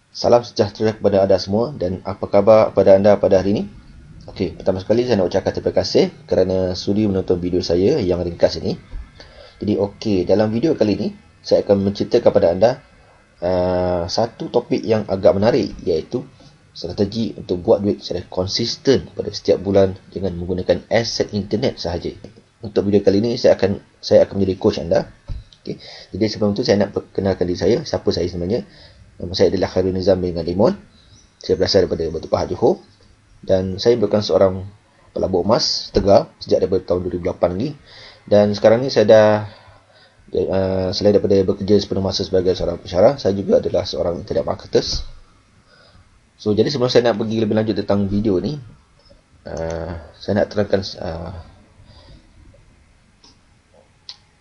Salam sejahtera kepada anda semua dan apa khabar pada anda pada hari ini? Okey, pertama sekali saya nak ucapkan terima kasih kerana sudi menonton video saya yang ringkas ini. Jadi dalam video kali ini saya akan menceritakan kepada anda satu topik yang agak menarik, iaitu strategi untuk buat duit secara konsisten pada setiap bulan dengan menggunakan aset internet sahaja. Untuk video kali ini saya akan menjadi coach anda. Okay. Jadi sebelum itu saya nak perkenalkan diri saya, siapa saya sebenarnya. Nama saya adalah Khairul Nizam bin Limon. Saya berasal daripada Batu Pahat, Johor. Dan saya merupakan seorang pelabur emas tegar sejak daripada tahun 2008 lagi. Dan sekarang ni saya dah selain daripada bekerja sepenuh masa sebagai seorang pensyarah, saya juga adalah seorang internet marketers. So jadi sebelum saya nak pergi lebih lanjut tentang video ni, saya nak terangkan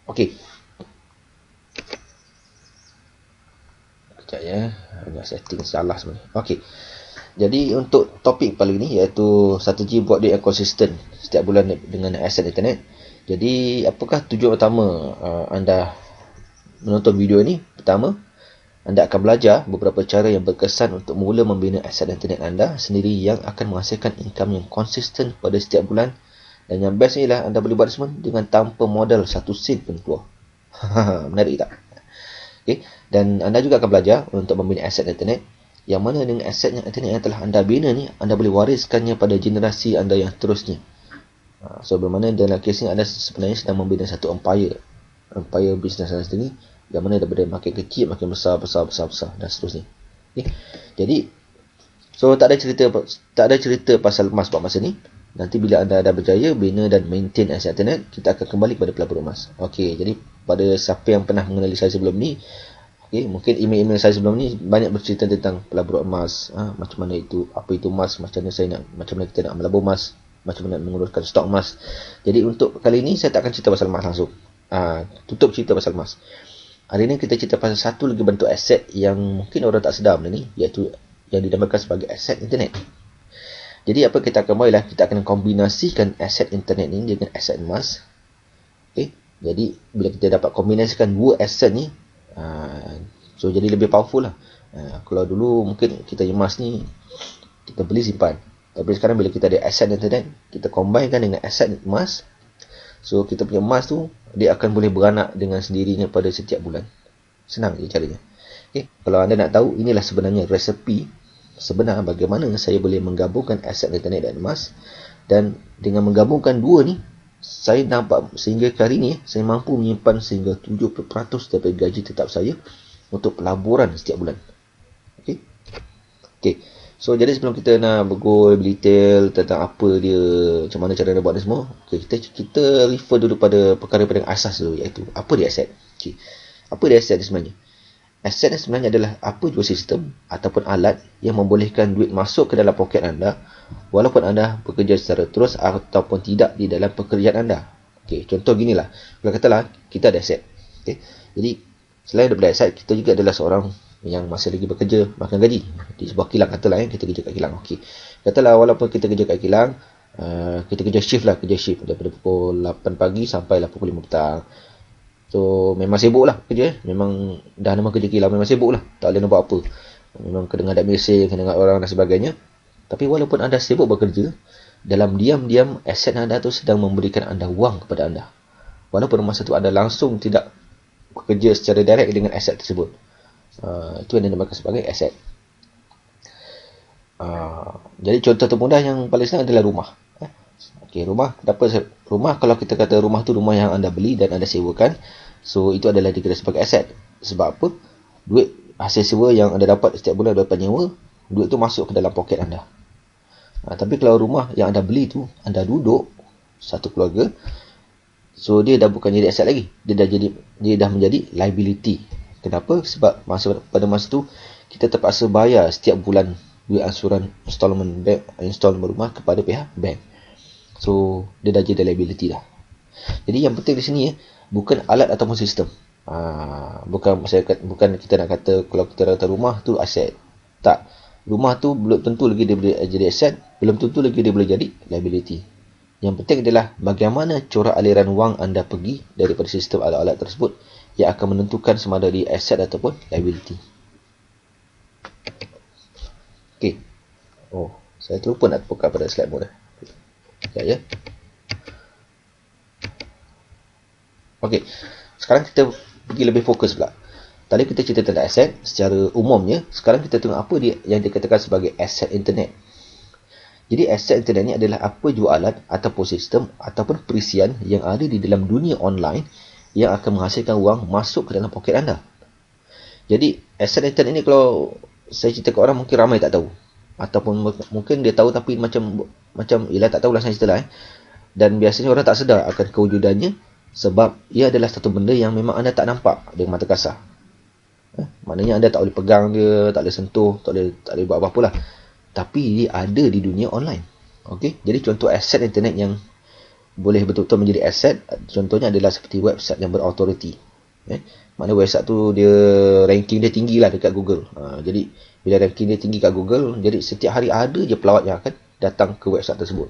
okey. Sekejap ya, banyak setting salah sebenarnya. Okey. Jadi untuk topik kali ini iaitu strategi buat duit yang konsisten setiap bulan dengan aset internet. Jadi apakah tujuan utama anda menonton video ini? Pertama, anda akan belajar beberapa cara yang berkesan untuk mula membina aset internet anda sendiri yang akan menghasilkan income yang konsisten pada setiap bulan. Dan yang best ni lah, anda boleh buat semua dengan tanpa modal satu sen pun keluar. Menarik tak? Okay. Dan anda juga akan belajar untuk membina aset internet, yang mana dengan aset internet yang telah anda bina ni, anda boleh wariskannya pada generasi anda yang terusnya. So bermakna dalam kes ni anda sebenarnya sedang membina satu empire bisnes anda sendiri, yang mana daripada makin kecil makin besar dan seterusnya. Okay. Jadi so tak ada cerita pasal emas buat masa ni. Nanti bila anda dah berjaya bina dan maintain aset internet, kita akan kembali kepada pelabur emas. Okey, jadi pada siapa yang pernah mengenali saya sebelum ni, mungkin email-email saya sebelum ni banyak bercerita tentang pelabur emas, macam mana itu, apa itu emas, macam mana kita nak melabur emas, macam mana menguruskan stok emas. Jadi untuk kali ni saya tak akan cerita pasal emas langsung. Tutup cerita pasal emas. Hari ni kita cerita pasal satu lagi bentuk aset yang mungkin orang tak sedar benda ni, iaitu yang dinamakan sebagai aset internet. Jadi apa kita akan buat ialah kita akan kombinasikan aset internet ni dengan aset emas. Jadi bila kita dapat kombinasikan dua aset ni, so jadi lebih powerful lah. Kalau dulu mungkin kita emas ni kita beli simpan, tapi sekarang bila kita ada aset internet, kita combine dengan aset emas, so kita punya emas tu dia akan boleh beranak dengan sendirinya pada setiap bulan. Senang je caranya. Kalau anda nak tahu, inilah sebenarnya resepi sebenar bagaimana saya boleh menggabungkan aset internet dan emas. Dan dengan menggabungkan dua ni, saya nampak sehingga hari ni saya mampu menyimpan sehingga 70% daripada gaji tetap saya untuk pelaburan setiap bulan. Okey. So jadi sebelum kita nak bergol lebih detail tentang apa dia, macam mana cara dia buat ni semua, kita refer dulu pada perkara paling asas dulu, iaitu apa dia aset. Apa dia aset sebenarnya? Aset sebenarnya adalah apa jua sistem ataupun alat yang membolehkan duit masuk ke dalam poket anda walaupun anda bekerja secara terus ataupun tidak di dalam pekerjaan anda. Contoh ginilah. Kalau katalah kita ada aset. Jadi selain daripada aset, kita juga adalah seorang yang masih lagi bekerja makan gaji di sebuah kilang. Katalah kita kerja kat kilang. Katalah walaupun kita kerja kat kilang, kita kerja shift daripada pukul 8 pagi sampai pukul 5 petang. So memang sibuk lah kerja. Memang dah nama kerja kilang, memang sibuk lah. Tak boleh nak buat apa. Memang kena ngadap mesin, kena ngadap orang dan sebagainya. Tapi walaupun anda sibuk bekerja, dalam diam-diam aset anda tu sedang memberikan anda wang kepada anda. Walaupun masa tu anda langsung tidak bekerja secara direct dengan aset tersebut. Itu yang dinamakan sebagai aset. Jadi contoh termudah yang paling senang adalah rumah. Rumah, kalau kita kata rumah tu rumah yang anda beli dan anda sewakan, so itu adalah dikira sebagai aset. Sebab apa? Duit hasil sewa yang anda dapat setiap bulan daripada penyewa, duit tu masuk ke dalam poket anda. Tapi kalau rumah yang anda beli tu, anda duduk satu keluarga, so dia dah bukan jadi aset lagi. Dia dah menjadi liability. Kenapa? Sebab pada masa tu kita terpaksa bayar setiap bulan duit ansuran installment rumah kepada pihak bank. So dia dah jadi liability dah. Jadi yang penting di sini bukan alat ataupun sistem. Bukan kita nak kata kalau kita kata rumah tu aset. Tak. Rumah tu belum tentu lagi dia boleh jadi aset, belum tentu lagi dia boleh jadi liability. Yang penting adalah bagaimana corak aliran wang anda pergi daripada sistem alat-alat tersebut yang akan menentukan sama ada dia aset ataupun liability. Okey. Oh, saya terlupa nak buka pada slide mode. Sekejap ya. Okey. Sekarang kita pergi lebih fokus pula. Tadi kita cerita tentang aset secara umumnya. Sekarang kita tengok apa dia yang dikatakan sebagai aset internet. Jadi aset internet ni adalah apa jualan ataupun sistem ataupun perisian yang ada di dalam dunia online yang akan menghasilkan wang masuk ke dalam poket anda. Jadi aset internet ni kalau saya cerita ke orang mungkin ramai tak tahu. Ataupun mungkin dia tahu tapi macam ialah tak tahulah saya cerita lah. Dan biasanya orang tak sedar akan kewujudannya sebab ia adalah satu benda yang memang anda tak nampak dengan mata kasar. Maknanya anda tak boleh pegang dia, tak boleh sentuh, tak boleh buat apa-apa lah. Tapi dia ada di dunia online. Okey, jadi contoh aset internet yang boleh betul-betul menjadi aset, contohnya adalah seperti website yang berautoriti. Maknanya website tu dia ranking dia tinggi lah dekat Google. Jadi bila ranking dia tinggi kat Google, jadi setiap hari ada je pelawat yang akan datang ke website tersebut.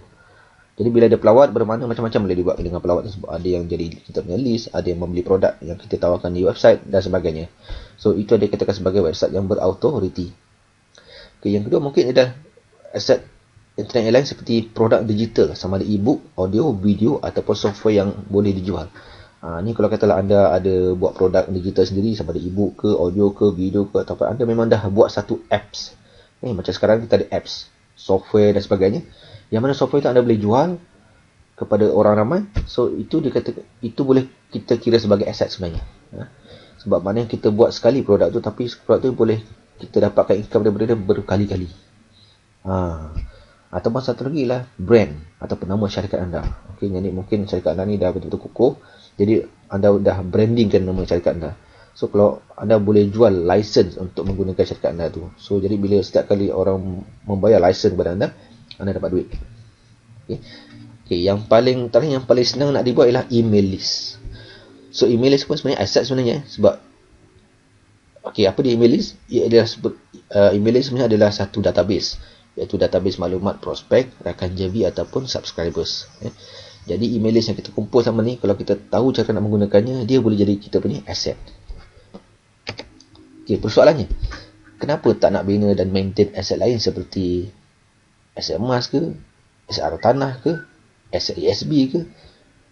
Jadi bila ada pelawat, bermakna macam-macam boleh dibuat dengan pelawat tersebut. Ada yang jadi kita punya list, ada yang membeli produk yang kita tawarkan di website dan sebagainya. So itu ada dikatakan sebagai website yang berautoriti. Okay, yang kedua mungkin adalah aset internet yang lain seperti produk digital, sama ada e-book, audio, video ataupun software yang boleh dijual. Ni kalau katalah anda ada buat produk digital sendiri, sama ada e-book ke, audio ke, video ke, ataupun anda memang dah buat satu apps. Macam sekarang kita ada apps, software dan sebagainya. Yang mana software itu anda boleh jual kepada orang ramai. So itu itu boleh kita kira sebagai aset sebenarnya. Sebab maknanya kita buat sekali produk tu, tapi produk tu boleh kita dapatkan income daripada dia berkali-kali. Ataupun satu lagi lah brand ataupun nama syarikat anda. Okey, jadi mungkin syarikat anda ni dah betul-betul kukuh, jadi anda dah brandingkan nama syarikat anda. So kalau anda boleh jual license untuk menggunakan syarikat anda tu, so jadi bila setiap kali orang membayar license kepada anda dapat duit. Okey, yang paling senang nak dibuat ialah email list. So email list pun sebenarnya aset sebenarnya, sebab okey, apa dia email list? Ia adalah email list sebenarnya adalah satu database, iaitu database maklumat prospek, rakan JV ataupun subscribers. Jadi email list yang kita kumpul sama ni, kalau kita tahu cara nak menggunakannya, dia boleh jadi kita punya aset. Okey, persoalannya, kenapa tak nak bina dan maintain aset lain seperti aset emas ke, aset hartanah ke, aset ESB ke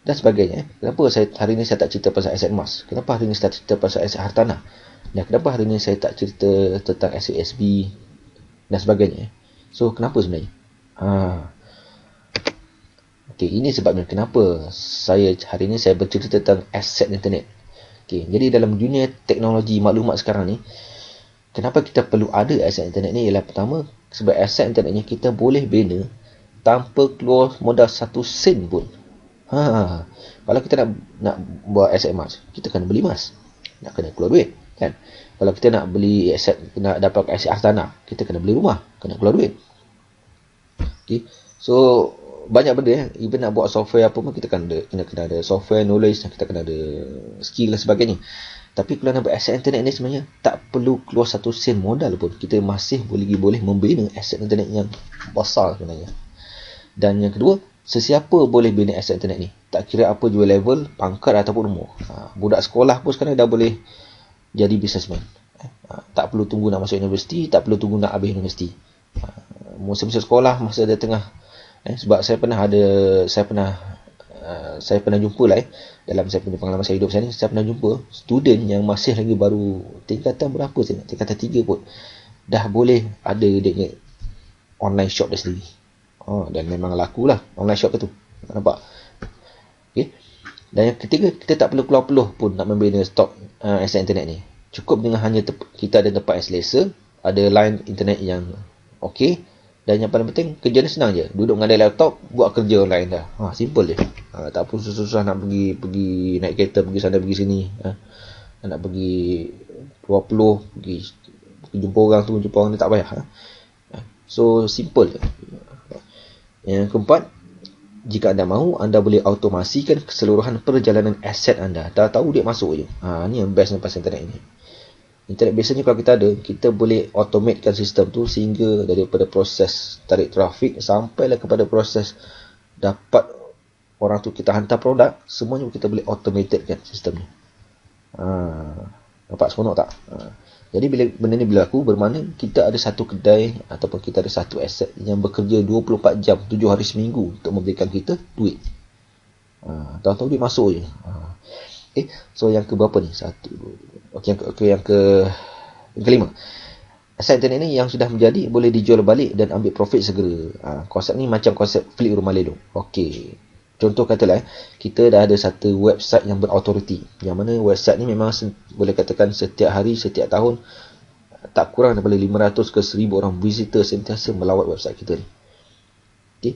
dan sebagainya. Kenapa hari ni saya tak cerita pasal aset emas? Kenapa hari ni saya tak cerita pasal aset hartanah? Dan kenapa hari ni saya tak cerita tentang aset ESB dan sebagainya? So kenapa sebenarnya? Okey, ini sebabnya kenapa hari ni saya bercerita tentang aset internet. Okey, jadi dalam dunia teknologi maklumat sekarang ni, kenapa kita perlu ada aset internet ni? Ialah pertama, sebab aset internet ni kita boleh bina tanpa keluar modal 1 sen pun. Kalau kita nak buat aset emas, kita kena beli emas, nak kena keluar duit, kan? Kalau kita nak beli aset, nak dapat aset hartanah, kita kena beli rumah, kena keluar duit. Okay. So banyak benda, even nak buat software apa pun kita kena ada software, knowledge, kita kena ada skill dan sebagainya. Tapi kalau nak buat aset internet ni sebenarnya tak perlu keluar 1 sen modal pun, kita masih boleh membina aset internet yang besar sebenarnya. Dan yang kedua, sesiapa boleh bina aset internet ni, tak kira apa jua level, pangkat ataupun umur. Budak sekolah pun sekarang dah boleh jadi businessman. Tak perlu tunggu nak masuk universiti, tak perlu tunggu nak habis universiti. Masa sekolah, masa dia tengah sebab saya pernah jumpa lah dalam saya punya pengalaman saya hidup saya ni, saya pernah jumpa student yang masih lagi baru tingkatan berapa saya, tingkatan 3 pun dah boleh ada dia online shop dia sendiri. Dan memang lakulah online shop tu, nampak? Okay. Dan yang ketiga, kita tak perlu keluar peluh pun nak membina stok aset internet ni. Cukup dengan hanya kita ada tempat yang selesa, ada line internet yang okey, dan yang paling penting kerja ni senang je, duduk mengadai laptop, buat kerja online dah. Simple je. Tak perlu susah-susah nak pergi naik kereta, pergi sana pergi sini, nak pergi keluar peluh, pergi jumpa orang tu, jumpa orang ni, tak payah. So simple je. Yang keempat, jika anda mahu, anda boleh automasikan keseluruhan perjalanan aset anda. Dah tahu dia masuk je. Ni yang best pasal internet ni. Internet biasanya kalau kita ada, kita boleh automatekan sistem tu sehingga daripada proses tarik trafik sampailah kepada proses dapat orang tu kita hantar produk, semuanya kita boleh automated kan sistem ni. Nampak seronok tak? Jadi bila benda ni berlaku, bermakna kita ada satu kedai ataupun kita ada satu aset yang bekerja 24 jam, 7 hari seminggu untuk memberikan kita duit. Tahu-tahu duit masuk je. So yang ke berapa ni? Satu, dua, okey, yang kelima. Aset internet ni yang sudah menjadi boleh dijual balik dan ambil profit segera. Konsep ni macam konsep flip rumah lelong. Okey. Contoh katalah kita dah ada satu website yang berautoriti. Yang mana website ni memang boleh katakan setiap hari, setiap tahun tak kurang daripada 500 ke 1000 orang visitor sentiasa melawat website kita ni. Okay.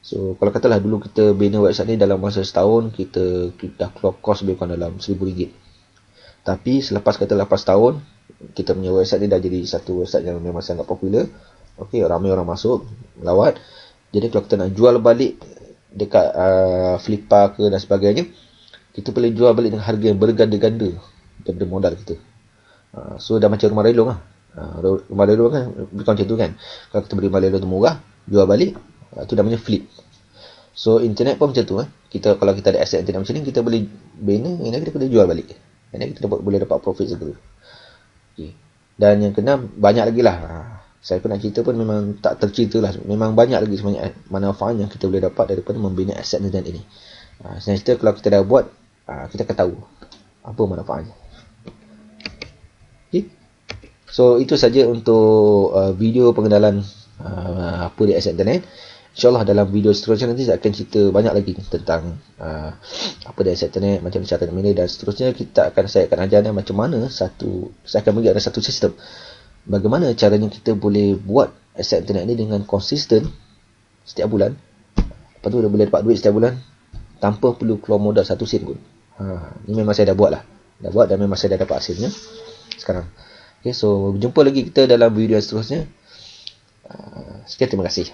So kalau katalah dulu kita bina website ni dalam masa setahun, kita dah keluar kos lebih kurang dalam RM1000. Tapi selepas tahun, kita punya website ni dah jadi satu website yang memang sangat popular. Okay, ramai orang masuk, melawat. Jadi kalau kita nak jual balik dekat Flippa ke dan sebagainya, kita boleh jual balik dengan harga yang berganda-ganda daripada modal kita. So dah macam rumah relong lah. Rumah relong kan bukan macam tu kan. Kalau kita beri rumah relong tu murah, jual balik, tu namanya flip. So internet pun macam tu kita, kalau kita ada aset internet macam ni, kita boleh bina, yang kita boleh jual balik, yang kita boleh dapat profit segera. Okay. Dan yang keenam, banyak lagi lah. Saya pun nak cerita pun memang tak tercerita lah. Memang banyak lagi sebenarnya manfaat yang kita boleh dapat daripada membina aset internet ini. Sebenarnya cerita kalau kita dah buat, kita akan tahu apa manfaatnya. Okay. So itu saja untuk video pengenalan apa dia aset internet. InsyaAllah dalam video seterusnya nanti saya akan cerita banyak lagi tentang apa dia aset internet, macam cara nak manage dan seterusnya. Saya akan ajar macam mana saya akan bagi ada satu sistem bagaimana caranya kita boleh buat aset internet ni dengan konsisten setiap bulan. Lepas tu dah boleh dapat duit setiap bulan tanpa perlu keluar modal satu sen pun. Ni memang saya dah buat lah. Dah buat dan memang saya dah dapat hasilnya sekarang. Okay, so jumpa lagi kita dalam video seterusnya. Sekian, terima kasih.